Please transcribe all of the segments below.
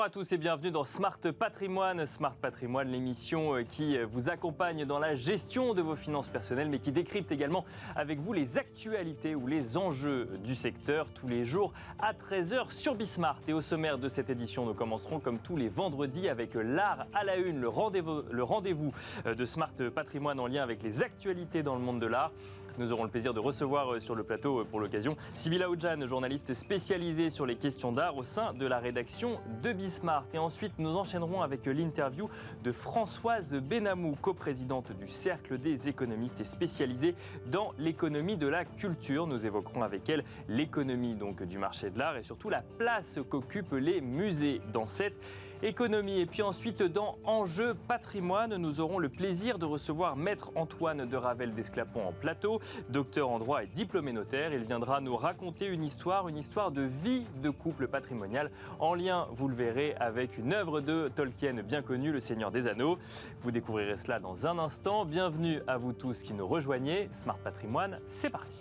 à tous et bienvenue dans Smart Patrimoine. Smart Patrimoine, l'émission qui vous accompagne dans la gestion de vos finances personnelles, mais qui décrypte également avec vous les actualités ou les enjeux du secteur tous les jours à 13h sur Bismart. Et au sommaire de cette édition, nous commencerons comme tous les vendredis avec l'art à la une, le rendez-vous de Smart Patrimoine en lien avec les actualités dans le monde de l'art. Nous aurons le plaisir de recevoir sur le plateau pour l'occasion Sybille Aoudjan, journaliste spécialisée sur les questions d'art au sein de la rédaction de Bismart. Et ensuite, nous enchaînerons avec l'interview de Françoise Benamou, coprésidente du Cercle des économistes et spécialisée dans l'économie de la culture. Nous évoquerons avec elle l'économie donc du marché de l'art et surtout la place qu'occupent les musées dans cette économie. Et puis ensuite, dans Enjeux Patrimoine, nous aurons le plaisir de recevoir Maître Antoine de Ravel d'Esclapon en plateau, docteur en droit et diplômé notaire. Il viendra nous raconter une histoire de vie de couple patrimonial en lien, vous le verrez, avec une œuvre de Tolkien bien connue, Le Seigneur des Anneaux. Vous découvrirez cela dans un instant. Bienvenue à vous tous qui nous rejoignez. Smart Patrimoine, c'est parti.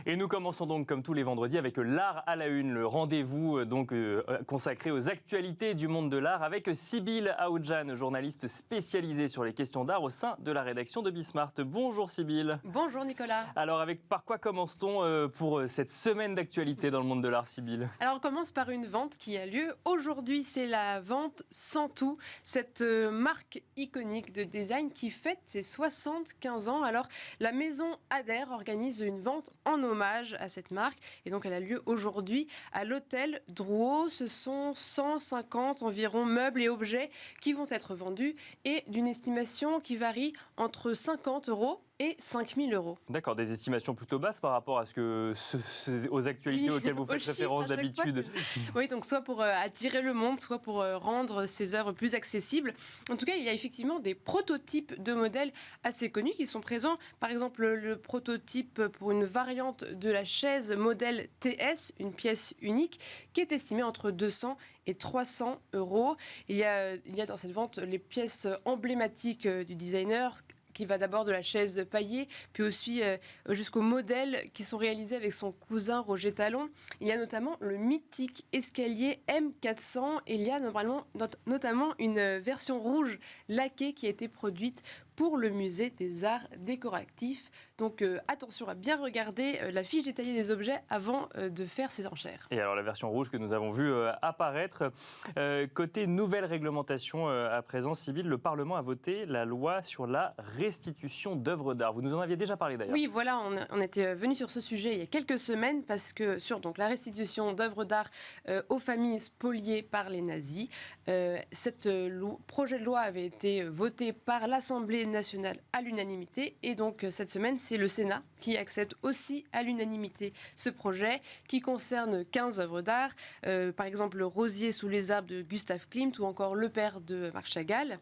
Et nous commençons donc comme tous les vendredis avec l'art à la une, le rendez-vous donc consacré aux actualités du monde de l'art avec Sybille Aoudjan, journaliste spécialisée sur les questions d'art au sein de la rédaction de Bismart. Bonjour Sybille. Bonjour Nicolas. Alors par quoi commence-t-on pour cette semaine d'actualité dans le monde de l'art, Sybille? Alors on commence par une vente qui a lieu aujourd'hui, c'est la vente Santou, cette marque iconique de design qui fête ses 75 ans. Alors la maison Adair organise une vente en hommage à cette marque et donc elle a lieu aujourd'hui à l'hôtel Drouot. Ce sont 150 environ meubles et objets qui vont être vendus et d'une estimation qui varie entre 50 € et 5 000 €. D'accord, des estimations plutôt basses par rapport à aux actualités auxquelles vous faites référence d'habitude. Oui, donc soit pour attirer le monde, soit pour rendre ces œuvres plus accessibles. En tout cas, il y a effectivement des prototypes de modèles assez connus qui sont présents. Par exemple, le prototype pour une variante de la chaise modèle TS, une pièce unique, qui est estimée entre 200 et 300 €. Il y a dans cette vente les pièces emblématiques du designer, qui va d'abord de la chaise paillée, puis aussi jusqu'aux modèles qui sont réalisés avec son cousin Roger Talon. Il y a notamment le mythique escalier M400 et il y a notamment une version rouge laquée qui a été produite pour le musée des arts décoratifs. Donc attention à bien regarder la fiche détaillée des objets avant de faire ces enchères. Et alors la version rouge que nous avons vue apparaître. Côté nouvelle réglementation à présent, Sybille, le Parlement a voté la loi sur la restitution d'œuvres d'art. Vous nous en aviez déjà parlé d'ailleurs. Oui, voilà, on était venu sur ce sujet il y a quelques semaines parce que sur donc, la restitution d'œuvres d'art aux familles spoliées par les nazis, projet de loi avait été voté par l'Assemblée nationale à l'unanimité et donc cette semaine c'est le Sénat qui accepte aussi à l'unanimité ce projet qui concerne 15 œuvres d'art, par exemple le Rosier sous les arbres de Gustave Klimt ou encore Le Père de Marc Chagall.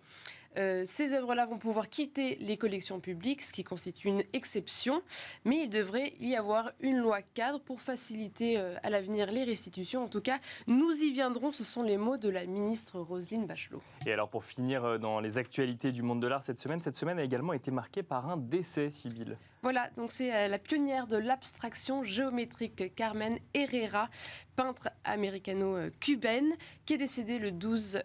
Ces œuvres-là vont pouvoir quitter les collections publiques, ce qui constitue une exception, mais il devrait y avoir une loi cadre pour faciliter à l'avenir les restitutions. En tout cas, nous y viendrons, ce sont les mots de la ministre Roselyne Bachelot. Et alors pour finir dans les actualités du monde de l'art cette semaine a également été marquée par un décès, Sybille. Voilà, donc c'est la pionnière de l'abstraction géométrique Carmen Herrera, peintre américano-cubaine, qui est décédée le 12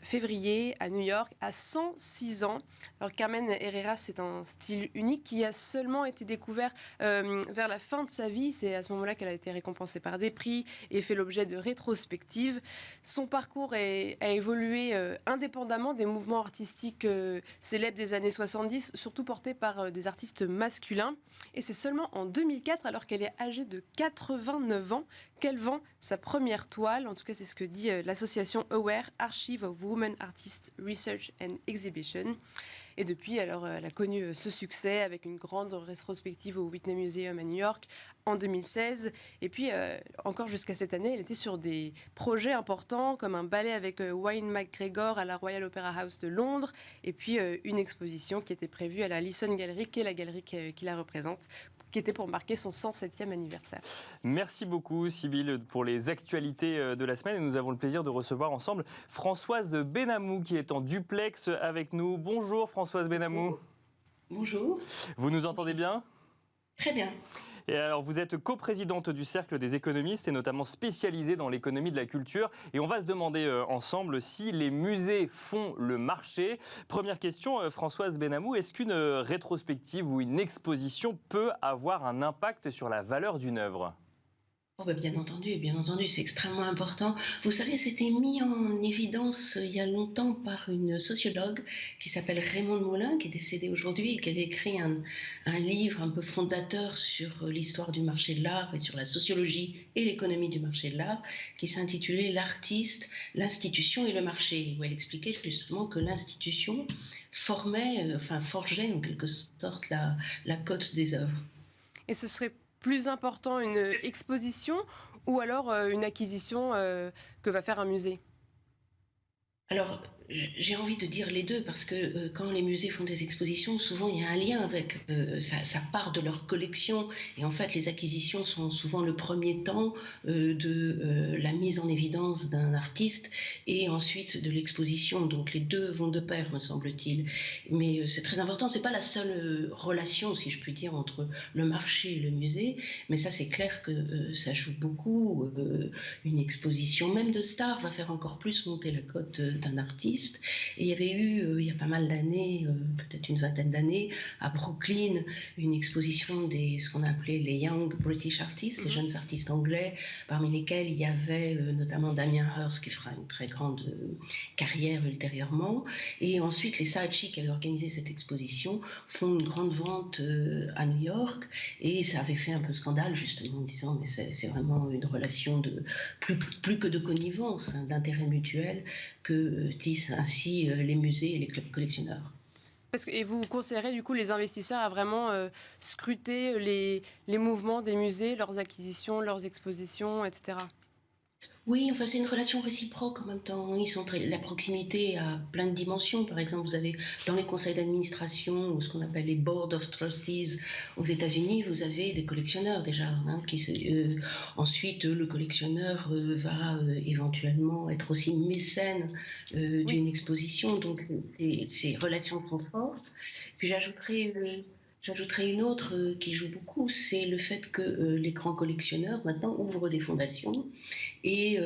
février à New York à 106 ans. Alors Carmen Herrera, c'est un style unique qui a seulement été découvert vers la fin de sa vie. C'est à ce moment-là qu'elle a été récompensée par des prix et fait l'objet de rétrospectives. Son parcours a évolué indépendamment des mouvements artistiques célèbres des années 70, surtout portés par des artistes masculins. Et c'est seulement en 2004, alors qu'elle est âgée de 89 ans, qu'elle vend sa première toile. En tout cas, c'est ce que dit l'association AWARE, Archive of Women Artists Research and Exhibition. Et depuis, alors, elle a connu ce succès avec une grande rétrospective au Whitney Museum à New York en 2016. Et puis, encore jusqu'à cette année, elle était sur des projets importants comme un ballet avec Wayne McGregor à la Royal Opera House de Londres. Et puis, une exposition qui était prévue à la Leeson Gallery, qui est la galerie qui la représente, qui était pour marquer son 107e anniversaire. Merci beaucoup Sybille pour les actualités de la semaine et nous avons le plaisir de recevoir ensemble Françoise Benamou qui est en duplex avec nous. Bonjour Françoise Benamou. Bonjour. Vous nous entendez bien ? Très bien. Et alors, vous êtes coprésidente du Cercle des économistes et notamment spécialisée dans l'économie de la culture. Et on va se demander ensemble si les musées font le marché. Première question, Françoise Benamou, est-ce qu'une rétrospective ou une exposition peut avoir un impact sur la valeur d'une œuvre ? Oh bah bien entendu, c'est extrêmement important. Vous savez, c'était mis en évidence il y a longtemps par une sociologue qui s'appelle Raymonde Moulin, qui est décédée aujourd'hui et qui avait écrit un livre un peu fondateur sur l'histoire du marché de l'art et sur la sociologie et l'économie du marché de l'art, qui s'intitulait L'artiste, l'institution et le marché, où elle expliquait justement que l'institution forgeait en quelque sorte la cote des œuvres. Et ce serait plus important une exposition ou alors une acquisition que va faire un musée ? Alors, j'ai envie de dire les deux parce que quand les musées font des expositions, souvent il y a un lien avec, ça part de leur collection et en fait les acquisitions sont souvent le premier temps de la mise en évidence d'un artiste et ensuite de l'exposition. Donc les deux vont de pair, me semble-t-il. Mais c'est très important, c'est pas la seule relation, si je puis dire, entre le marché et le musée, mais ça c'est clair que ça joue beaucoup. Une exposition, même de stars, va faire encore plus monter la cote d'un artiste. Et il y avait eu, il y a pas mal d'années, peut-être une vingtaine d'années, à Brooklyn, une exposition des ce qu'on a appelé les Young British Artists, les jeunes artistes anglais, parmi lesquels il y avait notamment Damien Hirst, qui fera une très grande carrière ultérieurement. Et ensuite, les Saatchi, qui avaient organisé cette exposition, font une grande vente à New York. Et ça avait fait un peu scandale, justement, en disant mais c'est vraiment une relation de plus que de connivence, hein, d'intérêt mutuel que tissent ainsi les musées et les clubs collectionneurs. Et vous conseillerez du coup les investisseurs à vraiment scruter les mouvements des musées, leurs acquisitions, leurs expositions, etc. Oui, enfin c'est une relation réciproque en même temps. La proximité a plein de dimensions. Par exemple, vous avez dans les conseils d'administration ou ce qu'on appelle les board of trustees aux États-Unis, vous avez des collectionneurs déjà. Hein, ensuite, le collectionneur va éventuellement être aussi mécène d'une exposition. Donc ces relations sont fortes. Puis j'ajouterai une autre qui joue beaucoup, c'est le fait que les grands collectionneurs maintenant ouvrent des fondations et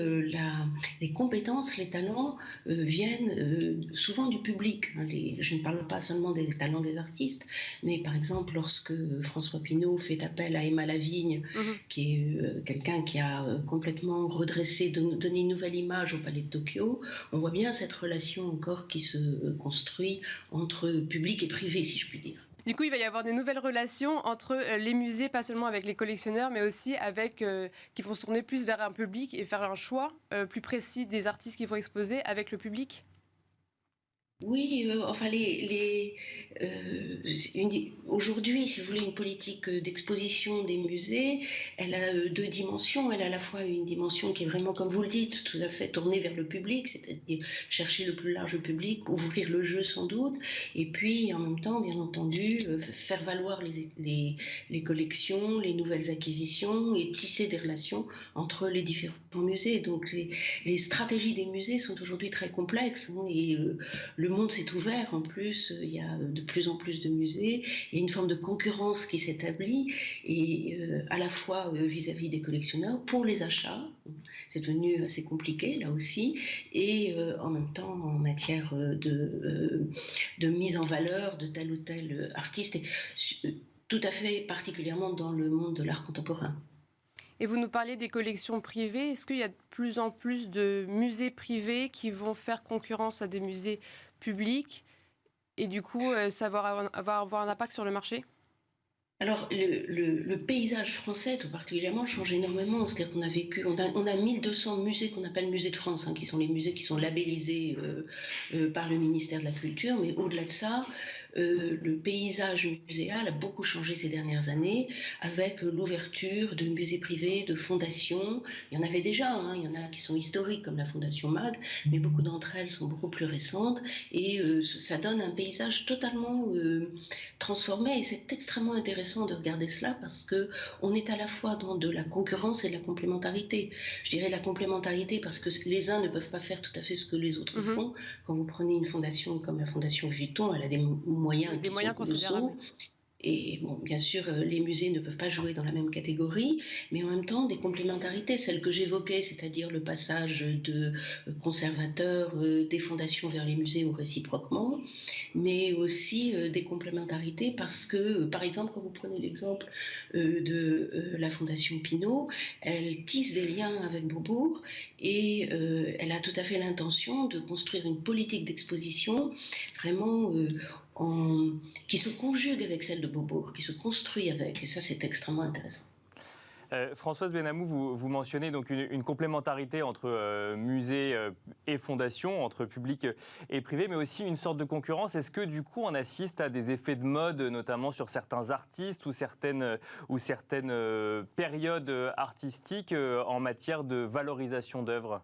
les compétences, les talents viennent souvent du public. Hein, je ne parle pas seulement des talents des artistes, mais par exemple lorsque François Pinault fait appel à Emma Lavigne, qui est quelqu'un qui a complètement redressé, donné une nouvelle image au Palais de Tokyo, on voit bien cette relation encore qui se construit entre public et privé, si je puis dire. Du coup, il va y avoir des nouvelles relations entre les musées, pas seulement avec les collectionneurs, mais aussi avec qui vont se tourner plus vers un public et faire un choix plus précis des artistes qu'il faut exposer avec le public. Oui, enfin aujourd'hui, si vous voulez, une politique d'exposition des musées, elle a deux dimensions. Elle a à la fois une dimension qui est vraiment, comme vous le dites, tout à fait tournée vers le public, c'est-à-dire chercher le plus large public, ouvrir le jeu sans doute, et puis en même temps, bien entendu, faire valoir les collections, les nouvelles acquisitions et tisser des relations entre les différents musées. Donc les stratégies des musées sont aujourd'hui très complexes, hein, et le monde s'est ouvert en plus, il y a de plus en plus de musées, il y a une forme de concurrence qui s'établit et à la fois vis-à-vis des collectionneurs pour les achats, c'est devenu assez compliqué là aussi, et en même temps en matière de mise en valeur de tel ou tel artiste, et tout à fait particulièrement dans le monde de l'art contemporain. Et vous nous parlez des collections privées. Est-ce qu'il y a de plus en plus de musées privés qui vont faire concurrence à des musées publics et du coup, ça va avoir un impact sur le marché ? Alors, le paysage français, tout particulièrement, change énormément. C'est-à-dire on a 1200 musées qu'on appelle musées de France, hein, qui sont les musées qui sont labellisés par le ministère de la Culture. Mais au-delà de ça, le paysage muséal a beaucoup changé ces dernières années avec l'ouverture de musées privés, de fondations. Il y en avait déjà, hein, il y en a qui sont historiques comme la Fondation MAG, mais beaucoup d'entre elles sont beaucoup plus récentes et ça donne un paysage totalement transformé et c'est extrêmement intéressant de regarder cela parce qu'on est à la fois dans de la concurrence et de la complémentarité. Je dirais la complémentarité parce que les uns ne peuvent pas faire tout à fait ce que les autres font. Quand vous prenez une fondation comme la Fondation Vuitton, elle a des moyens considérables. Et bon, bien sûr, les musées ne peuvent pas jouer dans la même catégorie, mais en même temps, des complémentarités, celles que j'évoquais, c'est-à-dire le passage de conservateurs des fondations vers les musées ou réciproquement, mais aussi des complémentarités parce que, par exemple, quand vous prenez l'exemple de la Fondation Pinault, elle tisse des liens avec Beaubourg et elle a tout à fait l'intention de construire une politique d'exposition vraiment qui se conjugue avec celle de Beaubourg, qui se construit avec, et ça c'est extrêmement intéressant. Françoise Benamou, vous mentionnez donc une complémentarité entre musées et fondations, entre public et privé, mais aussi une sorte de concurrence. Est-ce que du coup on assiste à des effets de mode, notamment sur certains artistes ou certaines périodes artistiques en matière de valorisation d'œuvres ?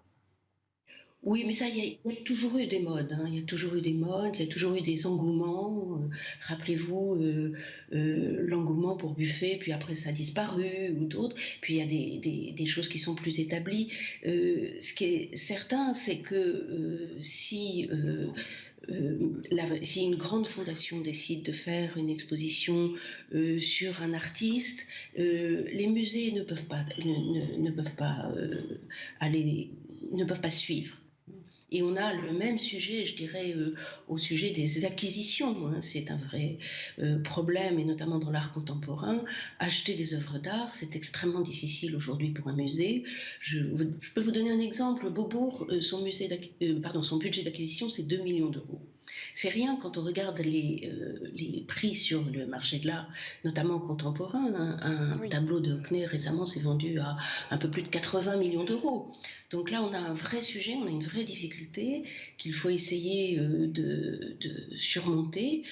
Oui, mais ça, il y a toujours eu des modes, hein. Il y a toujours eu des modes, il y a toujours eu des engouements. Rappelez-vous l'engouement pour Buffet, puis après ça a disparu, ou d'autres. Puis il y a des choses qui sont plus établies. Ce qui est certain, c'est que si une grande fondation décide de faire une exposition sur un artiste, les musées ne peuvent pas, ne peuvent pas ne peuvent pas suivre. Et on a le même sujet, je dirais, au sujet des acquisitions, hein. C'est un vrai problème, et notamment dans l'art contemporain. Acheter des œuvres d'art, c'est extrêmement difficile aujourd'hui pour un musée. Je peux vous donner un exemple. Beaubourg, son budget d'acquisition, c'est 2 millions d'euros. C'est rien quand on regarde les prix sur le marché de l'art, notamment contemporain. Un tableau de Hockney récemment s'est vendu à un peu plus de 80 millions d'euros. Donc là, on a un vrai sujet, on a une vraie difficulté qu'il faut essayer de surmonter.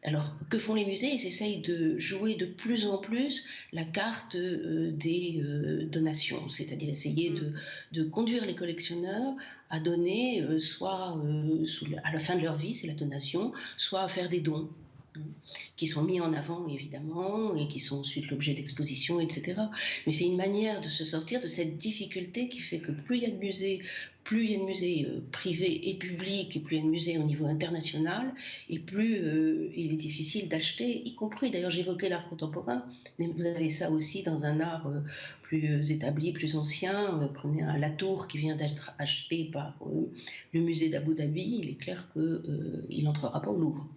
Alors, que font les musées? Ils essayent de jouer de plus en plus la carte des donations, c'est-à-dire essayer de conduire les collectionneurs à donner soit à la fin de leur vie, c'est la donation, soit à faire des dons qui sont mis en avant évidemment et qui sont ensuite l'objet d'expositions, etc. Mais c'est une manière de se sortir de cette difficulté qui fait que plus il y a de musées, privés et publics, et plus il y a de musées au niveau international, et plus il est difficile d'acheter, y compris, d'ailleurs j'évoquais l'art contemporain, mais vous avez ça aussi dans un art plus établi, plus ancien. Prenez un Latour qui vient d'être acheté par le musée d'Abu Dhabi, il est clair qu'il n'entrera pas au Louvre.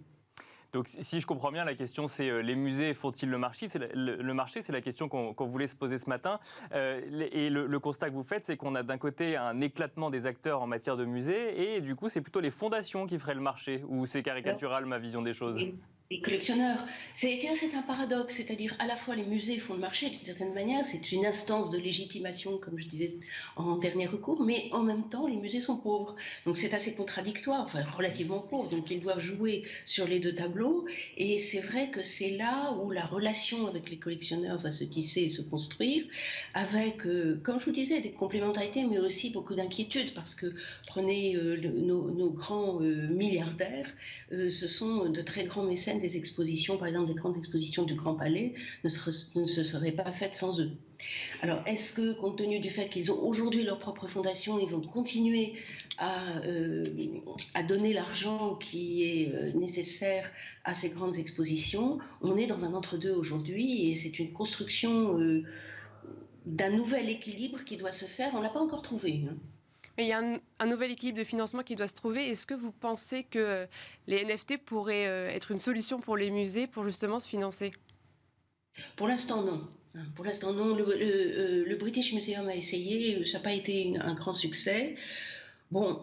Donc, si je comprends bien, la question, c'est les musées font-ils le marché? Le marché, c'est la question qu'on voulait se poser ce matin. Et le constat que vous faites, c'est qu'on a d'un côté un éclatement des acteurs en matière de musées, et du coup, c'est plutôt les fondations qui feraient le marché, ou c'est caricatural ma vision des choses? Les collectionneurs, c'est un paradoxe, c'est-à-dire à la fois les musées font le marché d'une certaine manière, c'est une instance de légitimation, comme je disais en dernier recours, mais en même temps les musées sont pauvres, donc c'est assez contradictoire, enfin relativement pauvres, donc ils doivent jouer sur les deux tableaux, et c'est vrai que c'est là où la relation avec les collectionneurs va se tisser et se construire, avec, comme je vous disais, des complémentarités, mais aussi beaucoup d'inquiétudes, parce que prenez nos grands milliardaires, ce sont de très grands mécènes des expositions, par exemple les grandes expositions du Grand Palais ne se seraient pas faites sans eux. Alors est-ce que, compte tenu du fait qu'ils ont aujourd'hui leur propre fondation, ils vont continuer à donner l'argent qui est nécessaire à ces grandes expositions? On est dans un entre-deux aujourd'hui, et c'est une construction d'un nouvel équilibre qui doit se faire. On ne l'a pas encore trouvé, hein. Mais il y a un nouvel équilibre de financement qui doit se trouver. Est-ce que vous pensez que les NFT pourraient être une solution pour les musées pour justement se financer? Pour l'instant, non. Pour l'instant, non. Le British Museum a essayé, ça n'a pas été un grand succès. Bon,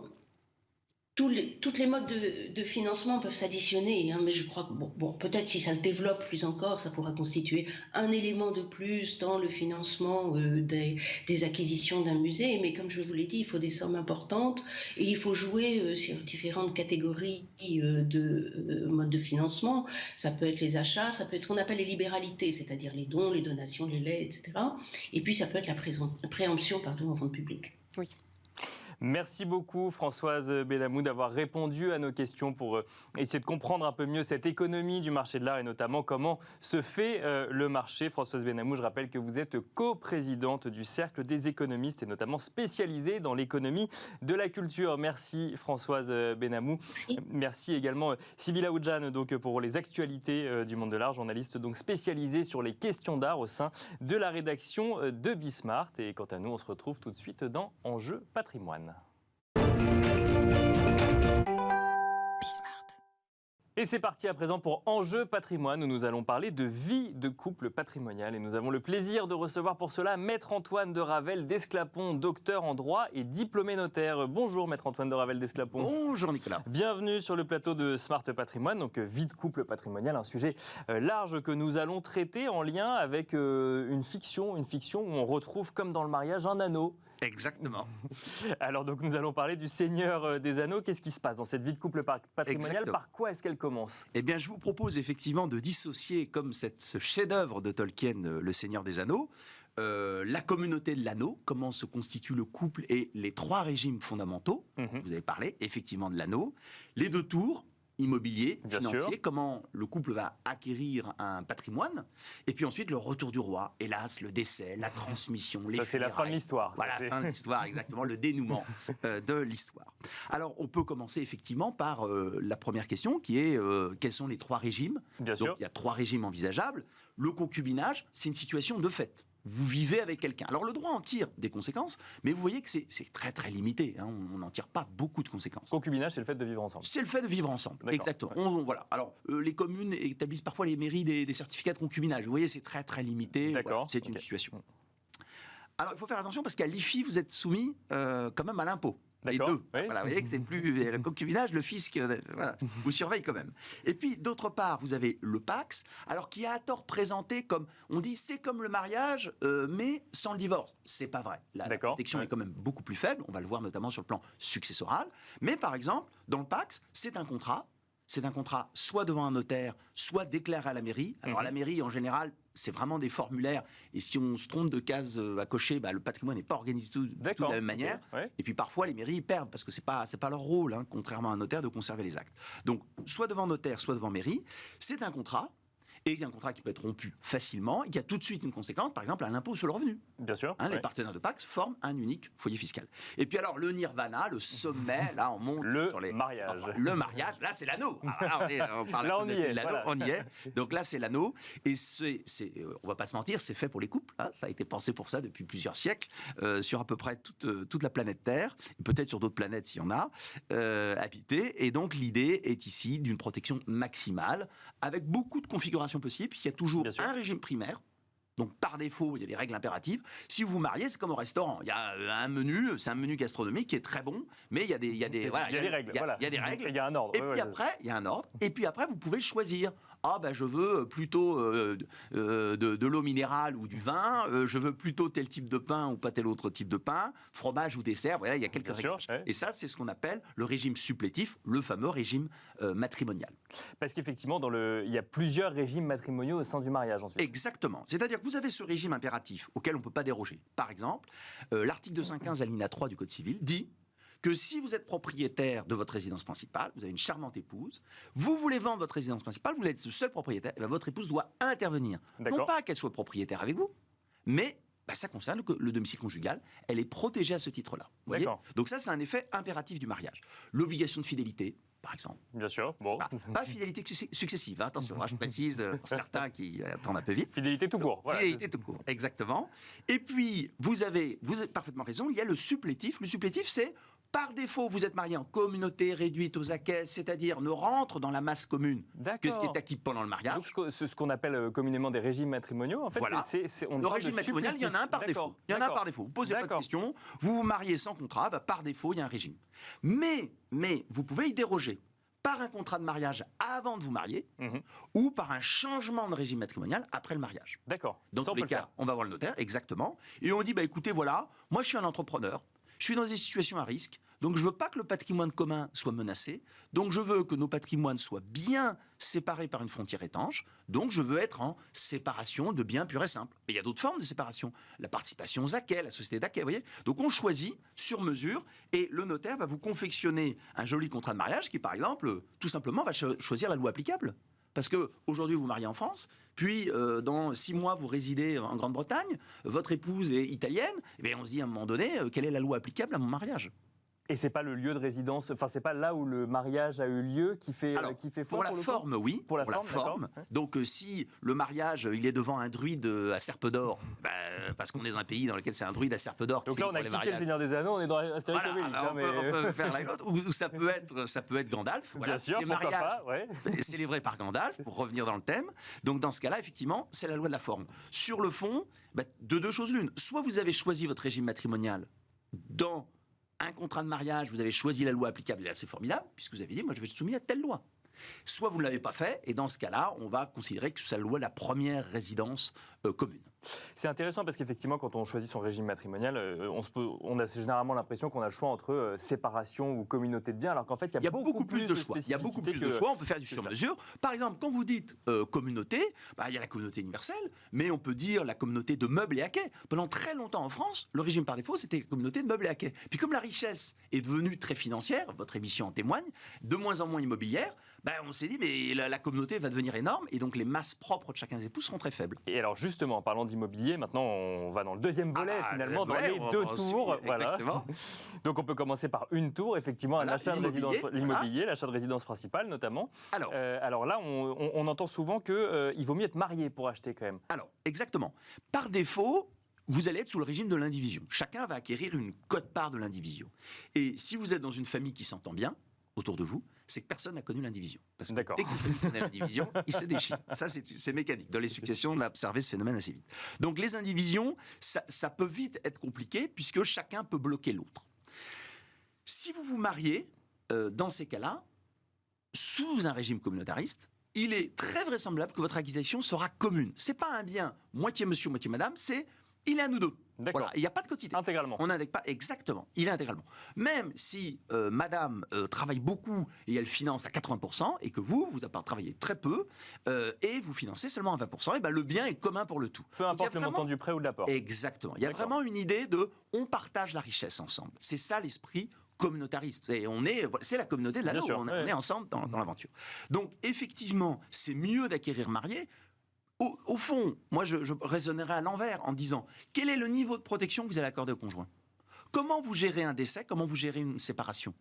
toutes les modes de financement peuvent s'additionner, hein, mais je crois que peut-être si ça se développe plus encore, ça pourra constituer un élément de plus dans le financement des acquisitions d'un musée. Mais comme je vous l'ai dit, il faut des sommes importantes et il faut jouer sur différentes catégories de modes de financement. Ça peut être les achats, ça peut être ce qu'on appelle les libéralités, c'est-à-dire les dons, les donations, les legs, etc. Et puis ça peut être la préemption en vente publique. Oui. Merci beaucoup Françoise Benamou d'avoir répondu à nos questions pour essayer de comprendre un peu mieux cette économie du marché de l'art et notamment comment se fait le marché. Françoise Benamou, je rappelle que vous êtes coprésidente du Cercle des économistes et notamment spécialisée dans l'économie de la culture. Merci Françoise Benamou. Merci également Sybilla Oudjane donc pour les actualités du monde de l'art, journaliste donc spécialisée sur les questions d'art au sein de la rédaction de Bismart. Et quant à nous, on se retrouve tout de suite dans Enjeux Patrimoine. Et c'est parti à présent pour Enjeux Patrimoine où nous allons parler de vie de couple patrimonial. Et nous avons le plaisir de recevoir pour cela Maître Antoine de Ravel d'Esclapon, docteur en droit et diplômé notaire. Bonjour Maître Antoine de Ravel d'Esclapon. Bonjour Nicolas. Bienvenue sur le plateau de Smart Patrimoine, donc vie de couple patrimonial, un sujet large que nous allons traiter en lien avec une fiction où on retrouve comme dans le mariage un anneau. Exactement. Alors donc nous allons parler du Seigneur des Anneaux. Qu'est-ce qui se passe dans cette vie de couple patrimoniale? Exactement. Par quoi est-ce qu'elle commence? Eh bien, je vous propose effectivement de dissocier, comme ce chef-d'œuvre de Tolkien, Le Seigneur des Anneaux, la communauté de l'anneau, comment se constitue le couple et les 3 régimes fondamentaux. Vous avez parlé effectivement de l'anneau. Les 2 tours, immobilier, Bien financier, sûr. comment le couple va acquérir un patrimoine, et puis ensuite le retour du roi, hélas, le décès, la transmission, les Ça c'est la fin de funérailles. l'histoire. Voilà, Ça, c'est- la fin de l'histoire, exactement, le dénouement de l'histoire. Alors, on peut commencer effectivement par la première question, qui est quels sont les 3 régimes? Bien Donc, sûr. il y a 3 régimes envisageables. Le concubinage, c'est une situation de fait. Vous vivez avec quelqu'un. Alors, le droit en tire des conséquences, mais vous voyez que c'est très, très limité. Hein. On n'en tire pas beaucoup de conséquences. Concubinage, c'est le fait de vivre ensemble. C'est le fait de vivre ensemble, D'accord. exactement. Voilà. Alors, les communes établissent parfois les mairies des certificats de concubinage. Vous voyez, c'est très, très limité. D'accord, Voilà, c'est une ok. situation. Alors, il faut faire attention parce qu'à l'IFI, vous êtes soumis quand même à l'impôt. Les D'accord, 2. oui. Voilà, vous voyez que c'est plus le concubinage, le fisc voilà, vous surveille quand même. Et puis, d'autre part, vous avez le Pacs, alors qui est à tort présenté comme, on dit, c'est comme le mariage, mais sans le divorce. C'est pas vrai. La D'accord, protection ouais. est quand même beaucoup plus faible. On va le voir notamment sur le plan successoral. Mais par exemple, dans le Pacs, c'est un contrat. C'est un contrat soit devant un notaire, soit déclaré à la mairie. Alors, à la mairie, en général, c'est vraiment des formulaires. Et si on se trompe de case à cocher, le patrimoine n'est pas organisé tout de D'accord. la même manière. Ok, ouais. Et puis parfois, les mairies ils perdent parce que c'est pas leur rôle, hein, contrairement à un notaire, de conserver les actes. Donc, soit devant notaire, soit devant mairie, c'est un contrat. Et il y a un contrat qui peut être rompu facilement et qui a tout de suite une conséquence, par exemple, un impôt sur le revenu. Bien sûr. Hein, ouais. Les partenaires de Pacs forment un unique foyer fiscal. Et puis alors, le nirvana, le sommet, là, on monte Le sur les... mariage. Enfin, le mariage, là, c'est l'anneau. Ah, on parle Là, on y est, de l'anneau, voilà. on y est. Donc là, c'est l'anneau. Et on va pas se mentir, c'est fait pour les couples. Hein. Ça a été pensé pour ça depuis plusieurs siècles, sur à peu près toute la planète Terre, et peut-être sur d'autres planètes s'il y en a, habitées. Et donc, l'idée est ici d'une protection maximale, avec beaucoup de configurations possibles. Il y a toujours Bien sûr. un régime primaire. Donc, par défaut, il y a des règles impératives. Si vous vous mariez, c'est comme au restaurant. Il y a un menu, c'est un menu gastronomique qui est très bon, mais il y a des voilà, Il y a des règles. il y a- voilà. il y a des règles. Il y a un ordre. Et ouais, puis ouais, après, il y a un ordre. Et puis après, vous pouvez choisir. Ah, je veux plutôt de l'eau minérale ou du vin. Je veux plutôt tel type de pain ou pas tel autre type de pain. Fromage ou dessert. Voilà, il y a quelques Bien sûr, réglages. ouais. Et ça, c'est ce qu'on appelle le régime supplétif, le fameux régime matrimonial. Parce qu'effectivement, il y a plusieurs régimes matrimoniaux au sein du mariage ensuite. Exactement. C'est-à-dire que vous avez ce régime impératif auquel on ne peut pas déroger. Par exemple, l'article 215 alinéa 3 du Code civil dit que si vous êtes propriétaire de votre résidence principale, vous avez une charmante épouse, vous voulez vendre votre résidence principale, vous êtes le seul propriétaire, et bien votre épouse doit intervenir. D'accord. Non pas qu'elle soit propriétaire avec vous, mais ça concerne le domicile conjugal, elle est protégée à ce titre-là. Vous voyez ? D'accord. Donc ça, c'est un effet impératif du mariage. L'obligation de fidélité, par exemple. Bien sûr. Bon. Pas fidélité successive, hein, attention, je précise pour certains qui attendent un peu vite. Fidélité tout court. Voilà. Fidélité tout court, exactement. Et puis, vous avez parfaitement raison, il y a le supplétif. Le supplétif, c'est par défaut, vous êtes marié en communauté réduite aux acquêts, c'est-à-dire ne rentre dans la masse commune que ce qui est acquis pendant le mariage. Donc, ce qu'on appelle communément des régimes matrimoniaux, en fait, Voilà. on Le parle régime de matrimonial, il y en a un par supplétif. défaut. Il y en a un par défaut. Vous ne posez pas de D'accord. questions, vous vous mariez sans contrat, par défaut, il y a un régime. Mais vous pouvez y déroger par un contrat de mariage avant de vous marier Mhm. ou par un changement de régime matrimonial après le mariage. D'accord. Dans Ça, on tous les peut le cas, faire. on va voir le notaire, exactement. Et on dit, écoutez, voilà, moi je suis un entrepreneur, je suis dans des situations à risque, Donc je veux pas que le patrimoine commun soit menacé. Donc je veux que nos patrimoines soient bien séparés par une frontière étanche. Donc je veux être en séparation de biens purs et simples. Mais il y a d'autres formes de séparation. La participation aux acquets, la société d'acquets, vous voyez. Donc on choisit sur mesure et le notaire va vous confectionner un joli contrat de mariage qui, par exemple, tout simplement va choisir la loi applicable. Parce qu'aujourd'hui, vous mariez en France, puis dans 6 mois, vous résidez en Grande-Bretagne, votre épouse est italienne, et bien on se dit à un moment donné, quelle est la loi applicable à mon mariage ? Et c'est pas le lieu de résidence, enfin c'est pas là où le mariage a eu lieu qui fait foi pour la forme, oui. Pour la forme. Donc si le mariage il est devant un druide à Serpe d'Or, parce qu'on est dans un pays dans lequel c'est un druide à Serpe d'Or. Donc là on a quitté le Seigneur des Anneaux, on est dans Astérix et Obélix. On peut faire l'un et l'autre. Ou ça peut être Gandalf. Voilà, bien sûr, pourquoi pas, ouais. Célébré par Gandalf pour revenir dans le thème. Donc dans ce cas-là, effectivement, c'est la loi de la forme. Sur le fond, de deux choses l'une. Soit vous avez choisi votre régime matrimonial dans un contrat de mariage, vous avez choisi la loi applicable, et là c'est formidable, puisque vous avez dit, moi je vais être soumis à telle loi. Soit vous ne l'avez pas fait, et dans ce cas-là, on va considérer que c'est la loi de la première résidence commune. C'est intéressant parce qu'effectivement, quand on choisit son régime matrimonial, on a généralement l'impression qu'on a le choix entre séparation ou communauté de biens, alors qu'en fait, il y a beaucoup plus de choix. Il y a beaucoup plus de choix, on peut faire du sur-mesure. Par exemple, quand vous dites communauté, il y a la communauté universelle, mais on peut dire la communauté de meubles et acquets. Pendant très longtemps en France, le régime par défaut, c'était la communauté de meubles et acquets. Puis comme la richesse est devenue très financière, votre émission en témoigne, de moins en moins immobilière, on s'est dit, mais la communauté va devenir énorme, et donc les masses propres de chacun des époux seront très faibles. Et alors justement, en parlant d'immobilier, maintenant on va dans le deuxième volet, finalement, dans les 2 tours. Voilà. Donc on peut commencer par une tour, effectivement, l'achat de résidence, l'immobilier, l'achat de résidence principale notamment. Alors là, on entend souvent qu'il vaut mieux être marié pour acheter quand même. Alors, exactement. Par défaut, vous allez être sous le régime de l'indivision. Chacun va acquérir une quote-part de l'indivision. Et si vous êtes dans une famille qui s'entend bien, autour de vous, c'est que personne n'a connu l'indivision. Parce que dès que connaît l'indivision, il se déchire. Ça, c'est mécanique. Dans les successions, on a observé ce phénomène assez vite. Donc les indivisions, ça peut vite être compliqué, puisque chacun peut bloquer l'autre. Si vous vous mariez, dans ces cas-là, sous un régime communautariste, il est très vraisemblable que votre acquisition sera commune. Ce n'est pas un bien moitié monsieur, moitié madame, c'est il est à nous deux. Voilà. Il n'y a pas de quotité. Intégralement. On n'indique pas exactement. Il est intégralement. Même si madame travaille beaucoup et elle finance à 80% et que vous travaillez très peu et vous financez seulement à 20%, et le bien est commun pour le tout. Peu importe le montant du prêt ou de l'apport. Exactement. Il y a vraiment une idée de on partage la richesse ensemble. C'est ça l'esprit communautariste. Et c'est la communauté de l'anneau. On est ensemble dans l'aventure. Donc effectivement, c'est mieux d'acquérir marié. Au fond, moi, je raisonnerais à l'envers en disant quel est le niveau de protection que vous allez accorder au conjoint ? Comment vous gérez un décès ? Comment vous gérez une séparation ?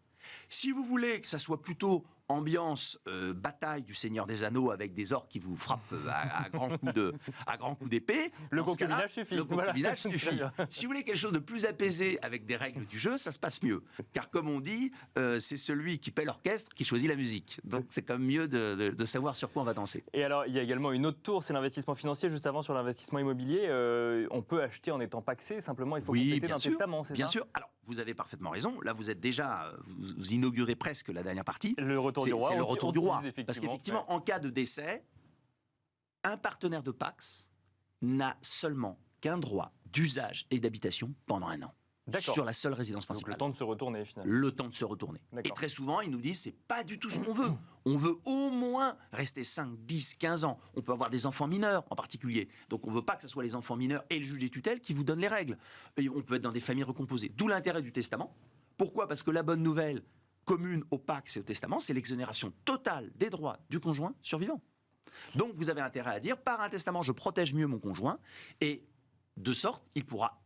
Si vous voulez que ça soit plutôt ambiance bataille du Seigneur des Anneaux avec des orques qui vous frappent à grands coups d'épée, le concubinage suffit. Le concubinage suffit. Si vous voulez quelque chose de plus apaisé avec des règles du jeu, ça se passe mieux. Car comme on dit, c'est celui qui paie l'orchestre qui choisit la musique. Donc c'est quand même mieux de savoir sur quoi on va danser. Et alors il y a également une autre tour, c'est l'investissement financier. Juste avant sur l'investissement immobilier, on peut acheter en étant paxé. Simplement, il faut compléter d'un testament, c'est ça ? Bien sûr. Alors vous avez parfaitement raison. Là, vous êtes déjà, vous inaugurez presque la dernière partie. Le retour du roi. C'est le retour du roi. Parce qu'effectivement, en cas de décès, un partenaire de Pacs n'a seulement qu'un droit d'usage et d'habitation pendant 1 an. Sur la seule résidence principale. Donc le temps de se retourner, finalement. Le temps de se retourner. Et très souvent, ils nous disent, c'est pas du tout ce qu'on veut. On veut au moins rester 5, 10, 15 ans. On peut avoir des enfants mineurs, en particulier. Donc on veut pas que ce soit les enfants mineurs et le juge des tutelles qui vous donnent les règles. Et on peut être dans des familles recomposées. D'où l'intérêt du testament. Pourquoi ? Parce que la bonne nouvelle commune au Pacs et au testament, c'est l'exonération totale des droits du conjoint survivant. Donc vous avez intérêt à dire, par un testament, je protège mieux mon conjoint, et de sorte, il pourra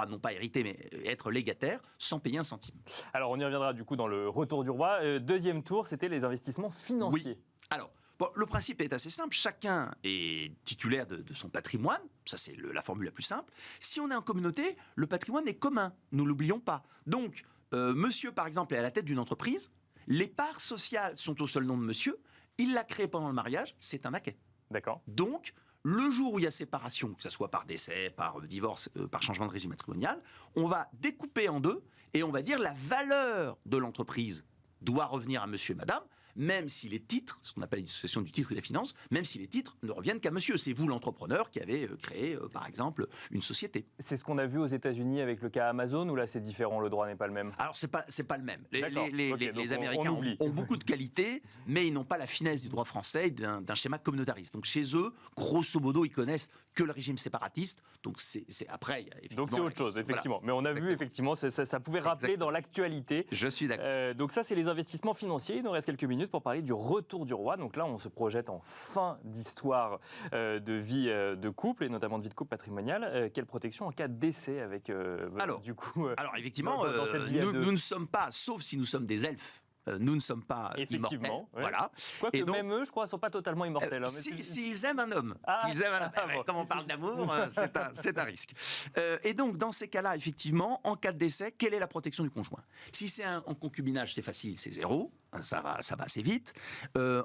non pas hériter, mais être légataire sans payer un centime. Alors on y reviendra du coup dans le retour du roi. Deuxième tour, c'était les investissements financiers. Oui. Alors, le principe est assez simple. Chacun est titulaire de son patrimoine. Ça, c'est la formule la plus simple. Si on est en communauté, le patrimoine est commun. Nous ne l'oublions pas. Donc, monsieur, par exemple, est à la tête d'une entreprise. Les parts sociales sont au seul nom de monsieur. Il l'a créé pendant le mariage. C'est un acquet. D'accord. Donc, le jour où il y a séparation, que ce soit par décès, par divorce, par changement de régime matrimonial, on va découper en deux et on va dire la valeur de l'entreprise doit revenir à monsieur et madame, même si les titres, ce qu'on appelle la dissociation du titre et de la finance, même si les titres ne reviennent qu'à monsieur. C'est vous l'entrepreneur qui avez créé, par exemple, une société. C'est ce qu'on a vu aux États-Unis avec le cas Amazon, ou là c'est différent, le droit n'est pas le même? Alors c'est pas le même. D'accord. Les Américains ont beaucoup de qualités, mais ils n'ont pas la finesse du droit français et d'un schéma communautariste. Donc chez eux, grosso modo, ils connaissent que le régime séparatiste. Donc après. Donc c'est autre chose, effectivement. Voilà. Mais on a vu effectivement, ça pouvait rappeler dans l'actualité. Je suis d'accord. Donc ça, c'est les investissements financiers. Il nous reste quelques minutes pour parler du retour du roi. Donc là, on se projette en fin d'histoire de vie de couple, et notamment de vie de couple patrimoniale. Quelle protection en cas de décès avec alors effectivement, dans cette vie nous ne sommes pas, sauf si nous sommes des elfes, nous ne sommes pas immortels. Ouais. Voilà. Quoique même eux, je crois, ne sont pas totalement immortels. S'ils aiment un homme, bon. Comme on parle d'amour, c'est un risque. Et donc, dans ces cas-là, effectivement, en cas de décès, quelle est la protection du conjoint? Si c'est en concubinage, c'est facile, c'est 0. Ça va assez vite.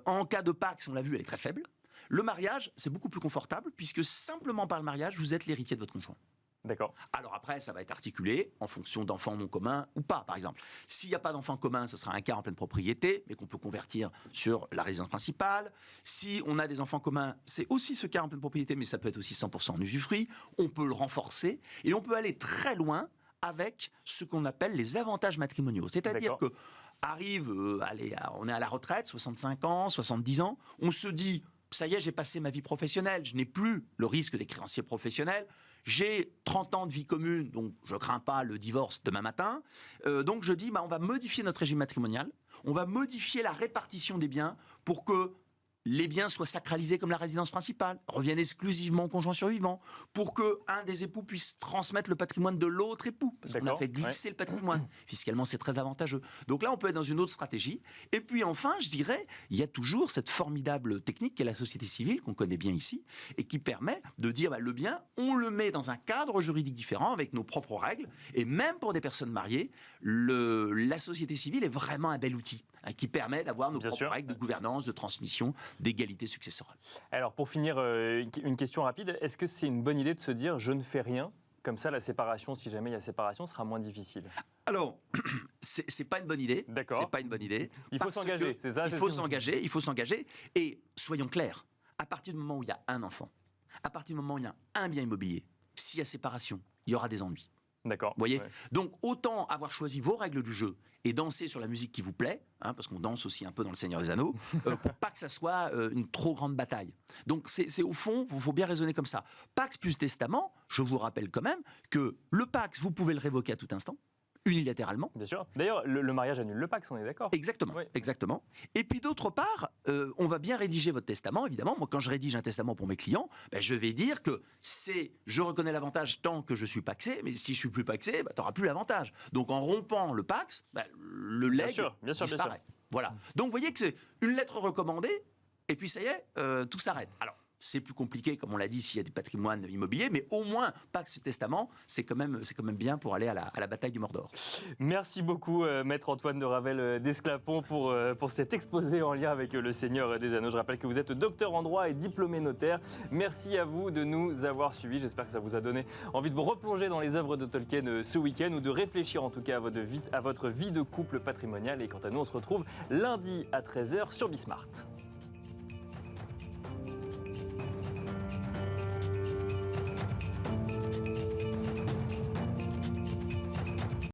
En cas de Pacs, on l'a vu, elle est très faible. Le mariage, c'est beaucoup plus confortable, puisque simplement par le mariage, vous êtes l'héritier de votre conjoint. D'accord. Alors après, ça va être articulé en fonction d'enfants non communs ou pas, par exemple. S'il n'y a pas d'enfants communs, ce sera un quart en pleine propriété, mais qu'on peut convertir sur la résidence principale. Si on a des enfants communs, c'est aussi ce quart en pleine propriété, mais ça peut être aussi 100% en usufruit. On peut le renforcer et on peut aller très loin avec ce qu'on appelle les avantages matrimoniaux. C'est-à-dire que on est à la retraite, 65 ans, 70 ans, on se dit, ça y est, j'ai passé ma vie professionnelle, je n'ai plus le risque des créanciers professionnels. J'ai 30 ans de vie commune, donc je ne crains pas le divorce demain matin. Donc je dis, on va modifier notre régime matrimonial, on va modifier la répartition des biens pour que les biens soient sacralisés comme la résidence principale, reviennent exclusivement au conjoint survivant, pour qu'un des époux puisse transmettre le patrimoine de l'autre époux, parce qu'on a fait glisser le patrimoine. Fiscalement, c'est très avantageux. Donc là, on peut être dans une autre stratégie. Et puis enfin, je dirais, il y a toujours cette formidable technique qu'est la société civile, qu'on connaît bien ici, et qui permet de dire, le bien, on le met dans un cadre juridique différent, avec nos propres règles, et même pour des personnes mariées, la société civile est vraiment un bel outil, qui permet d'avoir nos propres règles de gouvernance, de transmission, d'égalité successorale. Alors pour finir, une question rapide, est-ce que c'est une bonne idée de se dire je ne fais rien, comme ça la séparation, si jamais il y a séparation, sera moins difficile? Alors, c'est pas une bonne idée. D'accord. C'est pas une bonne idée. Il faut s'engager, c'est ça? Il faut s'engager. Et soyons clairs, à partir du moment où il y a un enfant, à partir du moment où il y a un bien immobilier, s'il y a séparation, il y aura des ennuis. D'accord. Vous voyez? Donc, autant avoir choisi vos règles du jeu et danser sur la musique qui vous plaît, parce qu'on danse aussi un peu dans Le Seigneur des Anneaux, pour pas que ça soit une trop grande bataille. Donc, c'est au fond, il faut bien raisonner comme ça. Pax plus testament, je vous rappelle quand même que le Pax, vous pouvez le révoquer à tout instant, unilatéralement. Bien sûr. D'ailleurs, le mariage annule le Pax, on est d'accord? Exactement, exactement. Et puis d'autre part, on va bien rédiger votre testament, évidemment. Moi, quand je rédige un testament pour mes clients, je vais dire que je reconnais l'avantage tant que je suis paxé, mais si je suis plus paxé, tu n'auras plus l'avantage. Donc en rompant le Pax, le legs disparaît. Voilà. Donc vous voyez que c'est une lettre recommandée, et puis ça y est, tout s'arrête. Alors, c'est plus compliqué, comme on l'a dit, s'il y a des patrimoines immobiliers, mais au moins, Pax Testament, c'est quand même bien pour aller à la bataille du Mordor. Merci beaucoup, Maître Antoine de Ravel d'Esclapon, pour cet exposé en lien avec le Seigneur des Anneaux. Je rappelle que vous êtes docteur en droit et diplômé notaire. Merci à vous de nous avoir suivis. J'espère que ça vous a donné envie de vous replonger dans les œuvres de Tolkien ce week-end, ou de réfléchir en tout cas à votre vie de couple patrimonial. Et quant à nous, on se retrouve lundi à 13h sur Bismart.